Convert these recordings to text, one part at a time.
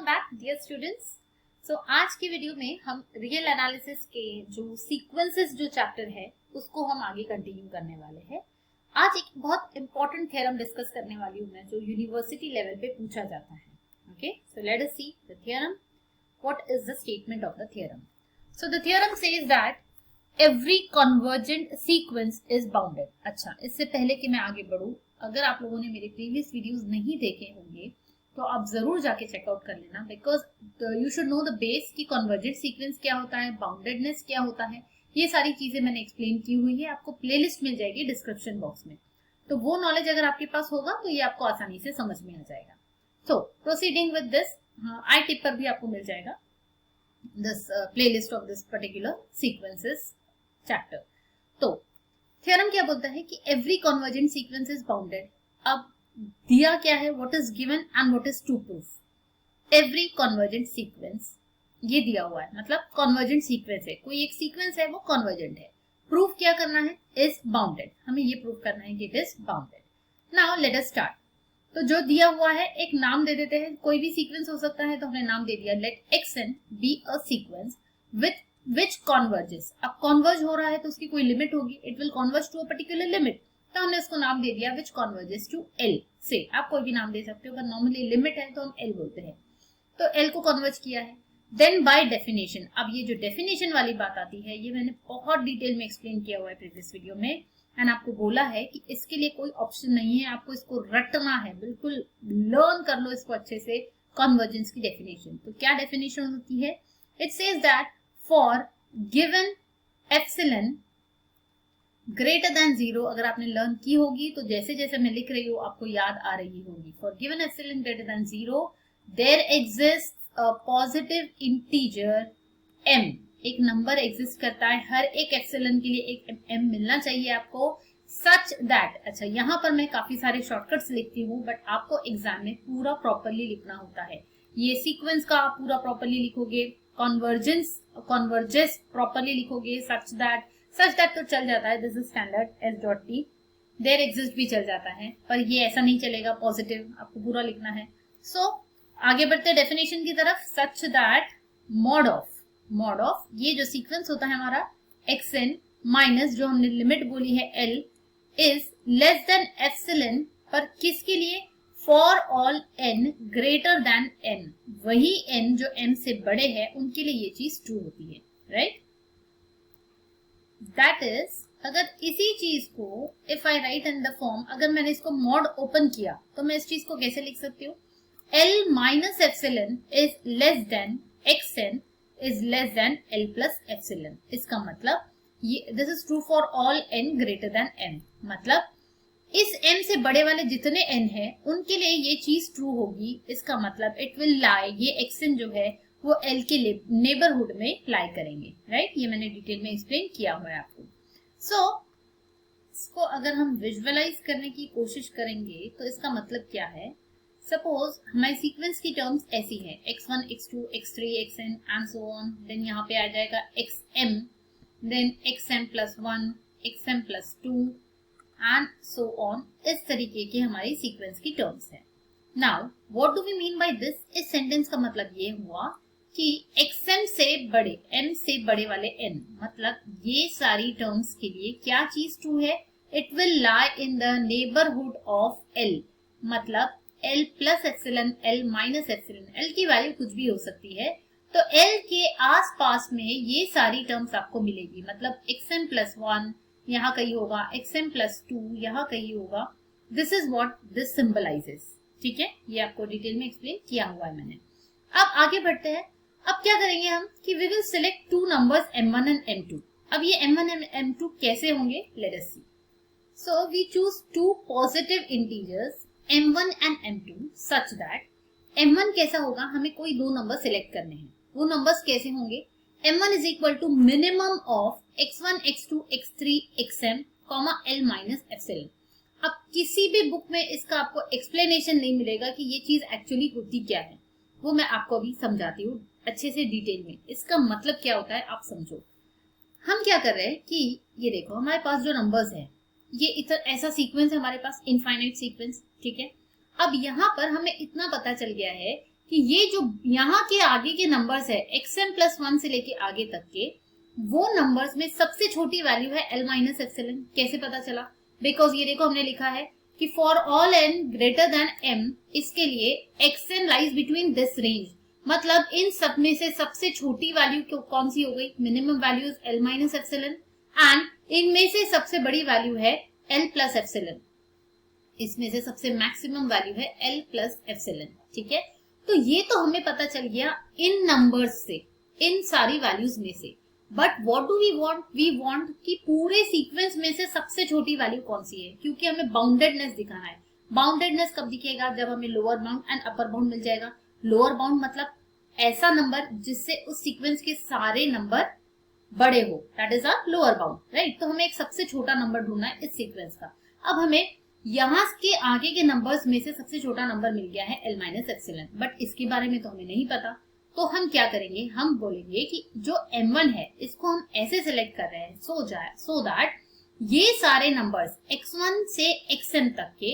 Welcome back dear students. So आज की video में हम रियल एनालिसिस के जो सीक्वेंसेस जो चैप्टर है उसको हम आगे कंटिन्यू करने वाले हैं। आज एक बहुत इंपॉर्टेंट थ्योरम डिस्कस करने वाली हूँ मैं, जो यूनिवर्सिटी लेवल पे पूछा जाता है। Okay, so let us see the theorem. What is the statement of the theorem? So the theorem says that every convergent sequence is bounded. अच्छा, इससे पहले कि मैं आगे बढ़ूं, अगर आप लोगों ने मेरे प्रीवियस वीडियोस नहीं देखे होंगे तो आप जरूर जाके चेकआउट कर लेना, because you should know the base की कन्वर्जेंट सीक्वेंस क्या होता है, बाउंडेडनेस क्या होता है। ये सारी चीजें मैंने एक्सप्लेन की हुई है, आपको प्लेलिस्ट मिल जाएगी डिस्क्रिप्शन बॉक्स में। तो वो नॉलेज अगर आपके पास होगा तो ये आपको आसानी से समझ में आ जाएगा। So proceeding with this, I tip पर भी आपको मिल जाएगा this playlist of this particular sequences chapter. तो थ्योरम क्या बोलता है कि every convergent sequence is bounded. अब दिया क्या है, what is given and what is to proof. Every convergent sequence ये दिया हुआ है, मतलब कन्वर्जेंट सीक्वेंस है, कोई एक सीक्वेंस है वो कन्वर्जेंट है। प्रूफ क्या करना है, इज बाउंडेड। हमें ये प्रूफ करना है कि it is bounded. Now let us start. तो जो दिया हुआ है एक नाम दे देते हैं, कोई भी सीक्वेंस हो सकता है, तो हमने नाम दे दिया let xn be a sequence with which converges. अब कॉन्वर्ज हो रहा है तो उसकी कोई लिमिट होगी, it will converge to a particular limit, तो हमने इसको नाम दे दिया विच कॉन्वर्जेस टू एल से। आप कोई भी नाम दे सकते हो, पर नॉर्मली लिमिट है तो हम एल बोलते हैं। तो एल को कन्वर्ज किया है। देन बाय डेफिनेशन, अब ये जो डेफिनेशन वाली बात आती है ये मैंने बहुत डिटेल में एक्सप्लेन किया हुआ है प्रीवियस वीडियो में, एंड आपको बोला है कि इसके लिए कोई ऑप्शन नहीं है, आपको इसको रटना है, बिल्कुल लर्न कर लो इसको अच्छे से। कन्वर्जेंस की डेफिनेशन, तो क्या डेफिनेशन होती है? It says that for given epsilon greater than 0, अगर आपने लर्न की होगी तो जैसे जैसे मैं लिख रही हूँ आपको याद आ रही होगी। For given epsilon greater than 0 there exist a positive integer m। एक नंबर एग्जिस्ट करता है, हर एक एप्सिलॉन के लिए एक m मिलना चाहिए आपको, सच दैट। अच्छा, यहाँ पर मैं काफी सारे शॉर्टकट्स लिखती हूँ, बट आपको एग्जाम में पूरा प्रॉपरली लिखना होता है। ये सीक्वेंस का आप पूरा प्रॉपरली लिखोगे, कॉन्वर्जेस प्रॉपरली लिखोगे, सच दैट तो चल जाता है, this is standard s.t। There exist भी चल जाता है, पर ये ऐसा नहीं चलेगा, पॉजिटिव आपको पूरा लिखना है। सो आगे बढ़ते हैं डेफिनेशन की तरफ। सच दैट मॉड ऑफ ये जो सीक्वेंस होता है हमारा xn माइनस जो हमने लिमिट बोली है l is less than epsilon, पर किसके लिए? For all n greater than n। वही n जो m से बड़े हैं उनके लिए ये चीज ट्रू होती है, राइट? दैट इज, अगर इसी चीज को if I right in the form, अगर मैंने इसको मॉड ओपन किया तो मैं इस चीज को कैसे लिख सकती हूँ? L minus epsilon is less than xn is less than L plus epsilon. इसका मतलब ये this is true for all n greater than m, मतलब इस m से बड़े वाले जितने n है उनके लिए ये चीज ट्रू होगी। इसका मतलब इट विल लाई, ये xn जो है वो L के नेबरहुड में लाई करेंगे, राइट? ये मैंने डिटेल में एक्सप्लेन किया हुआ है आपको। सो इसको अगर हम विजुअलाइज करने की कोशिश करेंगे तो इसका मतलब क्या है? सपोज हमारी सीक्वेंस की टर्म्स ऐसी है, x1 x2 x3 xn and so on. Then यहाँ पे आ जाएगा xm, then xm plus 1 xm plus 2 and so on. इस तरीके की हमारी सीक्वेंस की टर्म्स है। Now what do we mean by this? इस सेंटेंस का मतलब ये हुआ कि xm से बड़े, m से बड़े वाले n, मतलब ये सारी टर्म्स के लिए क्या चीज ट्रू है? It will lie in the neighbourhood of l, मतलब L plus epsilon, L minus epsilon, L की वैल्यू कुछ भी हो सकती है, तो L के आसपास में ये सारी टर्म्स आपको मिलेगी। मतलब xm प्लस 1 यहाँ कहीं होगा, xm प्लस 2 यहाँ कहीं होगा। This is what this symbolizes, ठीक है? ये आपको डिटेल में एक्सप्लेन किया हुआ है मैंने। अब आगे बढ़ते हैं। अब क्या करेंगे हम कि we will select two numbers m1 and m2। अब ये m1 एंड m2 कैसे होंगे, let us see. So we choose two positive integers m1 and m2 such that m1 कैसा होगा, हमें कोई दो नंबर सिलेक्ट करने हैं। वो नंबर्स कैसे होंगे? m1 is equal to minimum of x1 x2 x3 xm comma l minus epsilon. अब किसी भी बुक में इसका आपको एक्सप्लेनेशन नहीं मिलेगा कि ये चीज एक्चुअली होती क्या है, वो मैं आपको अभी समझाती हूँ अच्छे से डिटेल में। इसका मतलब क्या होता है आप समझो। हम क्या कर रहे हैं कि ये देखो हमारे पास जो नंबर्स है, ये इतना ऐसा सीक्वेंस है हमारे पास, इनफाइनाइट सीक्वेंस, ठीक है? अब यहाँ पर हमें इतना पता चल गया है कि कि ये जो यहाँ के आगे के नंबर्स है xn+1 से लेके आगे तक के, वो नंबर्स में सबसे छोटी वैल्यू है L माइनस एप्सिलॉन। कैसे पता चला? बिकॉज ये देखो हमने लिखा है कि for all n greater than m, इसके लिए xn lies between this range, मतलब इन सब में से सबसे छोटी वैल्यू कौन सी हो गई? Minimum value is L minus epsilon, and इनमें से सबसे बड़ी वैल्यू है L प्लस एप्सिलॉन, इसमें से सबसे मैक्सिमम वैल्यू है L प्लस एप्सिलॉन। ठीक है, तो ये तो हमें पता चल गया इन नंबर्स से, इन सारी वैल्यूज में से। But what do we want? We want कि पूरे सीक्वेंस में से सबसे छोटी वैल्यू कौन सी है, क्योंकि हमें बाउंडेडनेस दिखाना है। बाउंडेडनेस कब दिखेगा? जब हमें lower bound and upper bound मिल जाएगा। लोअर बाउंड मतलब ऐसा नंबर जिससे उस सीक्वेंस के सारे नंबर बड़े हो, that is a lower bound, right. तो हमें एक सबसे छोटा नंबर ढूंढना है इस सीक्वेंस का। अब हमें यहाँ के आगे के नंबर्स में से सबसे छोटा नंबर मिल गया है L माइनस एप्सिलॉन, बट इसके बारे में तो हमें नहीं पता। तो हम क्या करेंगे? हम बोलेंगे कि जो m1 है इसको हम ऐसे सिलेक्ट कर रहे हैं सो दैट ये सारे नंबर्स x1 से xm तक के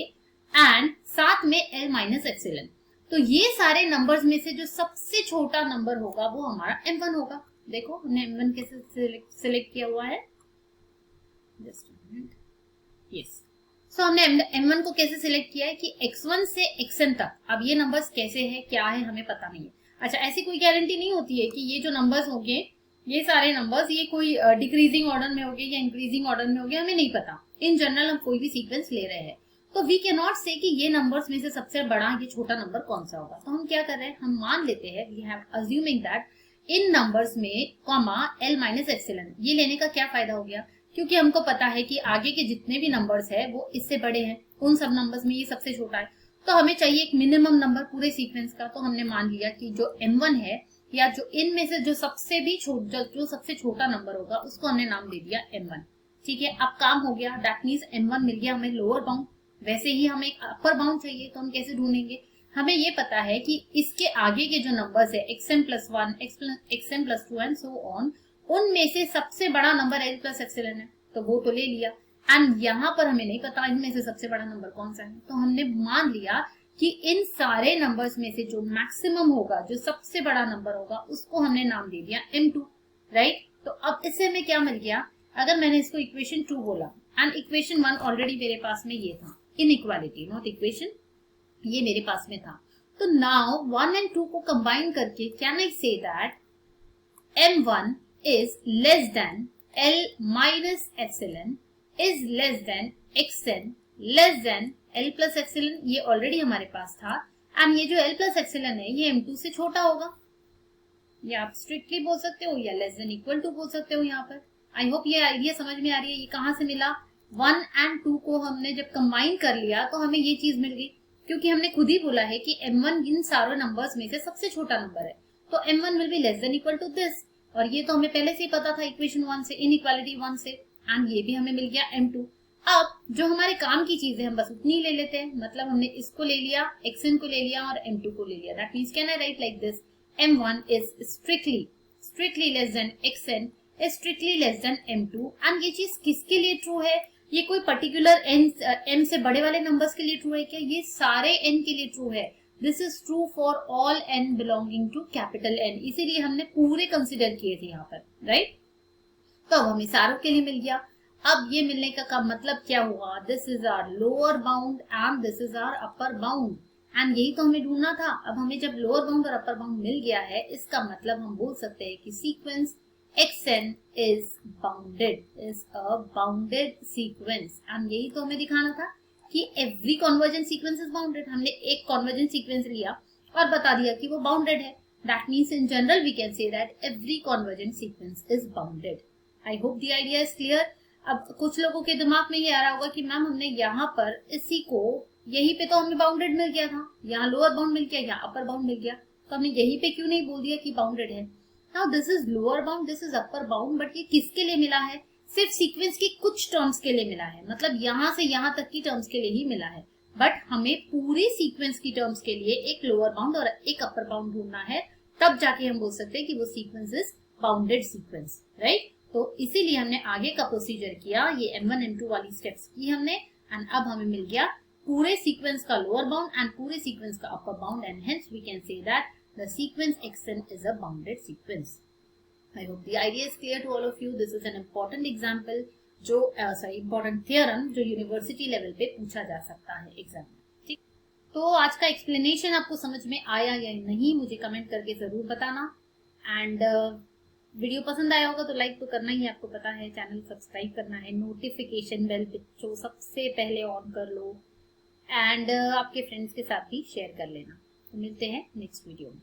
एंड साथ में L माइनस एप्सिलॉन, तो ये सारे नंबर्स में से जो सबसे छोटा नंबर होगा वो हमारा m1 होगा। देखो हमने m1 कैसे सिलेक्ट किया हुआ है, जस्ट अ मिनट, यस। सो हमने m1 को कैसे सिलेक्ट किया है कि x1 से xn तक। अब ये नंबर्स कैसे है, क्या है, हमें पता नहीं है। अच्छा, ऐसी कोई गारंटी नहीं होती है कि ये जो नंबर्स होंगे, ये सारे नंबर्स, ये कोई डिक्रीजिंग ऑर्डर में होंगे या इंक्रीजिंग ऑर्डर में होंगे, हमें नहीं पता। इन जनरल हम कोई भी सीक्वेंस ले रहे हैं, तो वी कैन नॉट से कि ये नंबर्स में से सबसे बड़ा ये छोटा नंबर कौन सा होगा। तो हम क्या कर रहे हैं? हम मान लेते हैं, वी हैव अज्यूमिंग दैट इन नंबर्स में कॉमा L माइनस एप्सिलॉन। ये लेने का क्या फायदा हो गया? क्योंकि हमको पता है कि आगे के जितने भी नंबर्स है वो इससे बड़े हैं, उन सब नंबर्स में ये सबसे छोटा है। तो हमें चाहिए एक मिनिमम नंबर पूरे सीक्वेंस का। तो हमने मान लिया कि जो m1 है, या जो इनमें से जो सबसे भी जो सबसे छोटा नंबर होगा, उसको हमने नाम दे दिया m1। ठीक है, अब काम हो गया। दैट मीन्स m1 मिल गया हमें लोअर बाउंड। वैसे ही हमें एक अपर बाउंड चाहिए, तो हम कैसे ढूंढेंगे? हमें ये पता है कि इसके आगे के जो नंबर्स है xm+1, xm+2 and so on, उनमें से सबसे बड़ा नंबर L प्लस एप्सिलॉन है, तो वो तो ले लिया। एंड यहाँ पर हमें नहीं पता इनमें से सबसे बड़ा नंबर कौन सा है, तो हमने मान लिया कि इन सारे नंबर्स में से जो मैक्सिमम होगा, जो सबसे बड़ा नंबर होगा, उसको हमने नाम दे दिया m2, राइट। तो अब इससे हमें क्या मिल गया? अगर मैंने इसको इक्वेशन 2 बोला एंड इक्वेशन 1 ऑलरेडी मेरे पास में ये था, इनइक्वालिटी नॉट इक्वेशन, ये मेरे पास में था। तो नाउ 1 एंड 2 को कंबाइन करके can I say that m1 is less than L minus epsilon is less than xn less than L plus epsilon. ये ऑलरेडी हमारे पास था, एंड ये जो L प्लस एप्सिलॉन है ये m2 से छोटा होगा, या आप स्ट्रिक्टली बोल सकते हो या लेस देन इक्वल टू बोल सकते हो। यहाँ पर आई होप ये आइडिया समझ में आ रही है। ये कहाँ से मिला? 1 एंड 2 को हमने जब कंबाइन कर लिया तो हमें ये चीज मिल गई, क्योंकि हमने खुद ही बोला है कि m1 इन सारे नंबर्स में से सबसे छोटा नंबर है, तो m1 will be less than equal to this. और ये तो हमें पहले से ही पता था इक्वेशन 1 से, इनइक्वालिटी 1 से, एंड ये भी हमें मिल गया m2। अब जो हमारे काम की चीज है हम बस उतनी ले लेते हैं, मतलब हमने इसको ले लिया, xn को ले लिया और m2 को ले लिया। That means can I right like this, m1 is strictly less than xn is strictly less than m2। And ये चीज किसके लिए ट्रू है? ये कोई पर्टिकुलर m से बड़े वाले नंबर्स के लिए ट्रू है क्या? ये सारे n के लिए ट्रू है। This is true for all n belonging to capital N, इसीलिए हमने पूरे कंसिडर किए थे यहाँ पर, राइट। तो अब हमें सारों के लिए मिल गया। अब ये मिलने का मतलब क्या हुआ? This is our lower bound and this is our upper bound, and यही तो हमें ढूंढना था। अब हमें जब लोअर बाउंड और अपर बाउंड मिल गया है, इसका मतलब हम बोल सकते हैं कि sequence xn is a bounded sequence, and यही तो हमें दिखाना था कि every convergent sequence is bounded। हमने एक convergent sequence लिया और बता दिया कि वो bounded है। That means in general we can say that every convergent sequence is bounded. I hope the idea is clear. अब कुछ लोगों के दिमाग में ये आ रहा होगा कि मैम हमने यहाँ पर इसी को, यहीं पे तो हमें बाउंडेड मिल गया था, यहाँ लोअर बाउंड मिल गया, यहाँ अपर बाउंड मिल गया, तो हमने यहीं पे क्यों नहीं बोल दिया कि बाउंडेड है? Now this is lower bound, this is upper bound, but ये किसके लिए मिला है? सिर्फ सीक्वेंस की कुछ टर्म्स के लिए मिला है, मतलब यहाँ से यहाँ तक की टर्म्स के लिए ही मिला है। बट हमें पूरी सीक्वेंस की टर्म्स के लिए एक लोअर बाउंड और एक अपर बाउंड ढूंढना है, तब जाके हम बोल सकते हैं कि वो sequence is bounded sequence, right. तो इसीलिए हमने आगे का प्रोसीजर किया, ये m1 m2 वाली स्टेप्स की हमने, एंड अब हमें मिल गया पूरे सीक्वेंस का लोअर बाउंड एंड पूरे सीक्वेंस का upper bound, and hence we can say that the sequence xn is a bounded sequence. I hope the idea is clear to all of you. This is an important example जो important theorem जो university level पे पूछा जा सकता है exam में. ठीक, तो आज का एक्सप्लेनेशन आपको समझ में आया या नहीं मुझे कमेंट करके जरूर बताना. एंड वीडियो पसंद आया होगा तो लाइक तो करना ही, आपको पता है. चैनल सब्सक्राइब करना है, नोटिफिकेशन बेल जो सबसे पहले ऑन कर लो, एंड आपके फ्रेंड्स के साथ भी शेयर कर लेना. तो मिलते हैं नेक्स्ट वीडियो में.